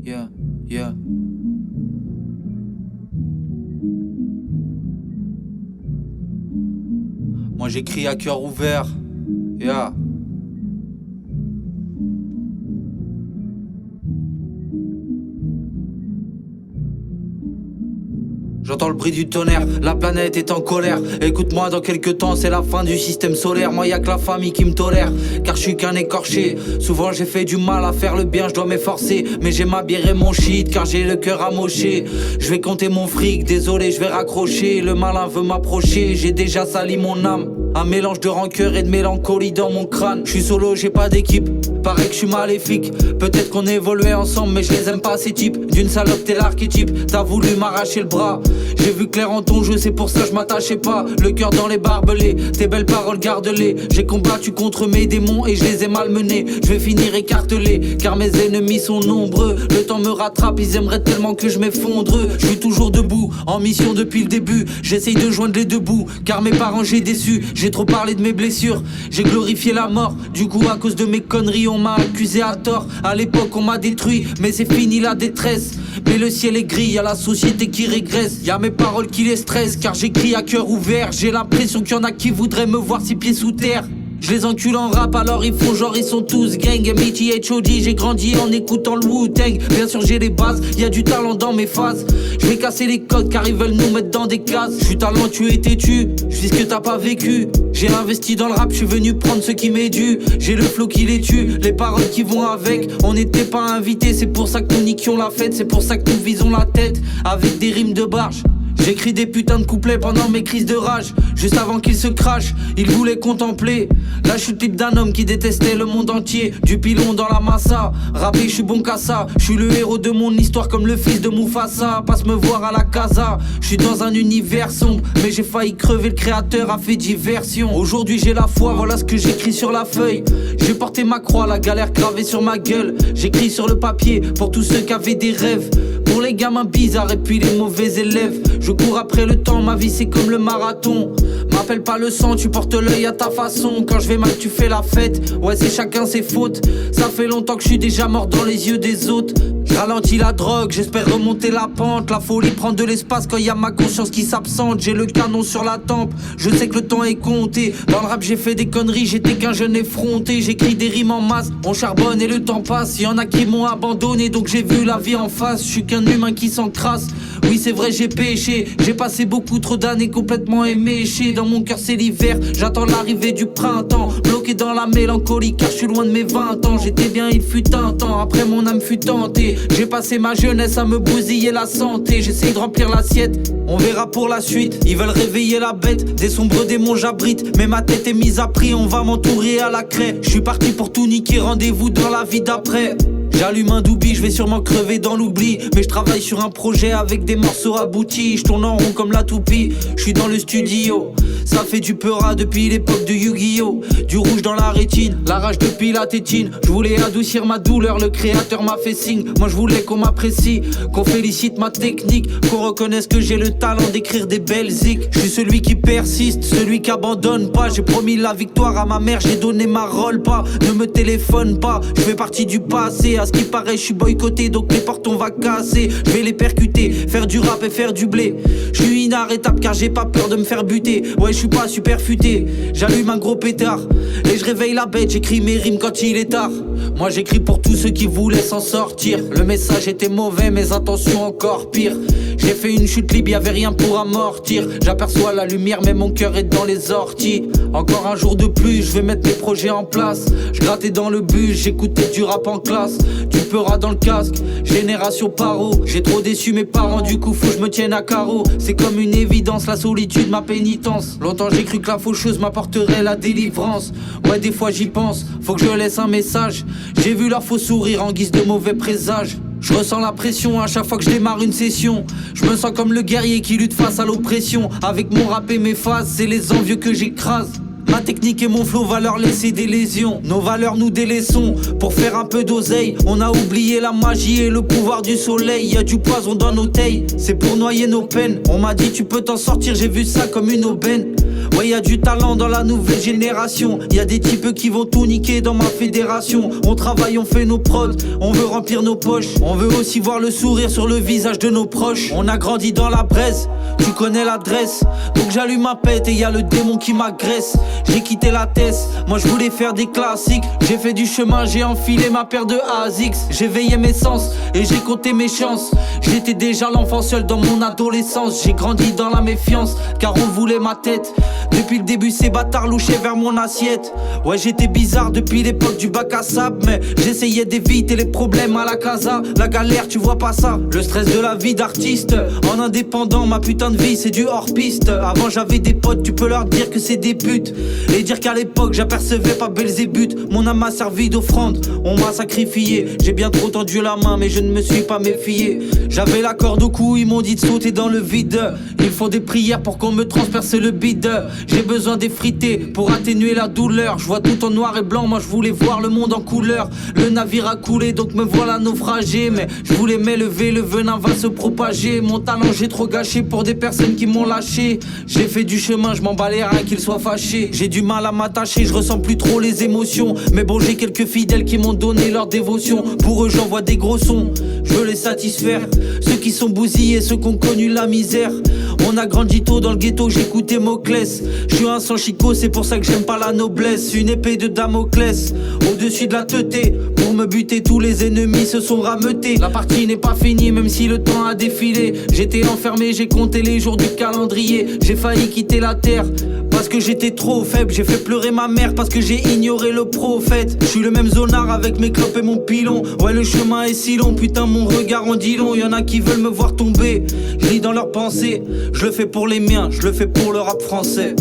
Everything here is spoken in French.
Yeah, yeah. Moi j'écris à cœur ouvert. Yeah. J'entends le bruit du tonnerre, la planète est en colère. Écoute-moi, dans quelques temps c'est la fin du système solaire. Moi y'a que la famille qui me tolère, car je suis qu'un écorché. Souvent j'ai fait du mal à faire le bien, je dois m'efforcer. Mais j'ai ma bière et mon shit, car j'ai le cœur amoché. Je vais compter mon fric, désolé je vais raccrocher. Le malin veut m'approcher, j'ai déjà sali mon âme. Un mélange de rancœur et de mélancolie dans mon crâne. Je suis solo, j'ai pas d'équipe, paraît que je suis maléfique. Peut-être qu'on évoluait ensemble, mais je les aime pas ces types. D'une salope t'es l'archétype, t'as voulu m'arracher le bras. J'ai vu clair en ton jeu, c'est pour ça je m'attachais pas. Le cœur dans les barbelés, tes belles paroles garde-les. J'ai combattu contre mes démons et je les ai malmenés. Je vais finir écartelé, car mes ennemis sont nombreux. Le temps me rattrape, ils aimeraient tellement que je m'effondre. Je suis toujours debout, en mission depuis le début. J'essaye de joindre les deux bouts, car mes parents j'ai déçu. J'ai trop parlé de mes blessures, j'ai glorifié la mort. Du coup à cause de mes conneries on m'a accusé à tort. À l'époque on m'a détruit, mais c'est fini la détresse. Mais le ciel est gris, y'a la société qui régresse. Y'a mes paroles qui les stressent, car j'écris à cœur ouvert. J'ai l'impression qu'il y en a qui voudraient me voir 6 pieds sous terre. Je les encule en rap, alors ils font genre ils sont tous gang. MIT, HOD, j'ai grandi en écoutant le Wu-Tang. Bien sûr j'ai les bases, y'a du talent dans mes phases. Je vais casser les codes car ils veulent nous mettre dans des cases. Je suis talentueux et têtu, je vis ce que t'as pas vécu. J'ai investi dans le rap, je suis venu prendre ce qui m'est dû. J'ai le flow qui les tue, les paroles qui vont avec. On n'était pas invités, c'est pour ça que nous niquions la fête. C'est pour ça que nous visons la tête, avec des rimes de barge. J'écris des putains de couplets pendant mes crises de rage. Juste avant qu'ils se crachent, ils voulaient contempler la chute libre d'un homme qui détestait le monde entier. Du pilon dans la massa, rappé je suis bon qu'à ça. Je suis le héros de mon histoire comme le fils de Mufasa. Passe me voir à la casa, je suis dans un univers sombre. Mais j'ai failli crever, le créateur a fait diversion. Aujourd'hui j'ai la foi, voilà ce que j'écris sur la feuille. J'ai porté ma croix, la galère gravée sur ma gueule. J'écris sur le papier pour tous ceux qui avaient des rêves. Pour les gamins bizarres et puis les mauvais élèves. Je cours après le temps, ma vie c'est comme le marathon. M'appelle pas le sang, tu portes l'œil à ta façon. Quand je vais mal tu fais la fête, ouais c'est chacun ses fautes. Ça fait longtemps que je suis déjà mort dans les yeux des autres. Je ralentis la drogue, j'espère remonter la pente. La folie prend de l'espace quand y a ma conscience qui s'absente. J'ai le canon sur la tempe, je sais que le temps est compté. Dans le rap j'ai fait des conneries, j'étais qu'un jeune effronté. J'écris des rimes en masse, on charbonne et le temps passe. Y'en a qui m'ont abandonné donc j'ai vu la vie en face. Je suis qu'un humain qui s'encrasse, oui c'est vrai j'ai péché. J'ai passé beaucoup trop d'années complètement éméché. Dans mon cœur c'est l'hiver, j'attends l'arrivée du printemps. Bloqué dans la mélancolie car je suis loin de mes 20 ans. J'étais bien il fut un temps, après mon âme fut tentée. J'ai passé ma jeunesse à me bousiller la santé. J'essaye de remplir l'assiette, on verra pour la suite. Ils veulent réveiller la bête, des sombres démons j'abrite. Mais ma tête est mise à prix, on va m'entourer à la craie. Je suis parti pour tout niquer, rendez-vous dans la vie d'après. J'allume un doobie, je vais sûrement crever dans l'oubli. Mais je travaille sur un projet avec des morceaux aboutis. Je tourne en rond comme la toupie, je suis dans le studio. Ça fait du peura depuis l'époque de Yu-Gi-Oh! Du rouge dans la rétine, la rage depuis la tétine. Je voulais adoucir ma douleur, le créateur m'a fait signe. Moi je voulais qu'on m'apprécie, qu'on félicite ma technique, qu'on reconnaisse que j'ai le talent d'écrire des belles zik. Je suis celui qui persiste, celui qui abandonne pas. J'ai promis la victoire à ma mère, j'ai donné ma rôle pas. Ne me téléphone pas, je fais partie du passé. À ce qui paraît je suis boycotté donc les portes on va casser. Je vais les percuter, faire du rap et faire du blé. Je suis inarrêtable car j'ai pas peur de me faire buter. Ouais je suis pas super futé, j'allume un gros pétard et je réveille la bête, j'écris mes rimes quand il est tard. Moi j'écris pour tous ceux qui voulaient s'en sortir. Le message était mauvais, mes intentions encore pire. J'ai fait une chute libre, y'avait rien pour amortir. J'aperçois la lumière mais mon cœur est dans les orties. Encore un jour de plus, je vais mettre mes projets en place. Je grattais dans le bus, j'écoutais du rap en classe. Du peura dans le casque, génération paro. J'ai trop déçu mes parents, du coup faut que je me tienne à carreau. C'est comme une évidence, la solitude, ma pénitence. Longtemps j'ai cru que la faucheuse m'apporterait la délivrance. Ouais des fois j'y pense, faut que je laisse un message. J'ai vu leur faux sourire en guise de mauvais présage. Je ressens la pression à chaque fois que je démarre une session. Je me sens comme le guerrier qui lutte face à l'oppression. Avec mon rap et mes phases, c'est les envieux que j'écrase. Ma technique et mon flow va leur laisser des lésions. Nos valeurs nous délaissons pour faire un peu d'oseille. On a oublié la magie et le pouvoir du soleil. Y'a du poison dans nos tailles, c'est pour noyer nos peines. On m'a dit tu peux t'en sortir, j'ai vu ça comme une aubaine. Ouais, y a du talent dans la nouvelle génération. Y a des types qui vont tout niquer dans ma fédération. On travaille, on fait nos prods, on veut remplir nos poches. On veut aussi voir le sourire sur le visage de nos proches. On a grandi dans la braise, tu connais l'adresse. Donc j'allume ma pète et y a le démon qui m'agresse. J'ai quitté la Tess, moi je voulais faire des classiques. J'ai fait du chemin, j'ai enfilé ma paire de ASICS. J'ai veillé mes sens et j'ai compté mes chances. J'étais déjà l'enfant seul dans mon adolescence. J'ai grandi dans la méfiance car on voulait ma tête. Depuis le début ces bâtards louchaient vers mon assiette. Ouais, j'étais bizarre depuis l'époque du bac à sable, mais j'essayais d'éviter les problèmes à la casa. La galère, tu vois pas ça. Le stress de la vie d'artiste en indépendant, ma putain de vie c'est du hors-piste. Avant j'avais des potes, tu peux leur dire que c'est des putes et dire qu'à l'époque j'apercevais pas Belzébuth. Mon âme m'a servi d'offrande, on m'a sacrifié. J'ai bien trop tendu la main mais je ne me suis pas méfié. J'avais la corde au cou, ils m'ont dit de sauter dans le vide. Il faut des prières pour qu'on me transperce le bide. J'ai besoin d'effriter pour atténuer la douleur. Je vois tout en noir et blanc, moi je voulais voir le monde en couleur. Le navire a coulé donc me voilà naufragé. Mais je voulais m'élever, le venin va se propager. Mon talent j'ai trop gâché pour des personnes qui m'ont lâché. J'ai fait du chemin, je m'en bats les reins qu'ils soient fâchés. J'ai du mal à m'attacher, je ressens plus trop les émotions. Mais bon j'ai quelques fidèles qui m'ont donné leur dévotion. Pour eux j'envoie des gros sons, je veux les satisfaire. Ceux qui sont bousillés, ceux qui ont connu la misère. On a grandi tôt dans le ghetto, j'écoutais Moclès. Je suis un sang chicot, c'est pour ça que j'aime pas la noblesse. Une épée de Damoclès au-dessus de la teuté. Pour me buter, tous les ennemis se sont rameutés. La partie n'est pas finie, même si le temps a défilé. J'étais enfermé, j'ai compté les jours du calendrier. J'ai failli quitter la terre parce que j'étais trop faible. J'ai fait pleurer ma mère parce que j'ai ignoré le prophète. Je suis le même zonard avec mes clopes et mon pilon. Ouais, le chemin est si long, putain mon regard en dit long. Y'en a qui veulent me voir tomber, je lis dans leurs pensées. Je le fais pour les miens, je le fais pour le rap français.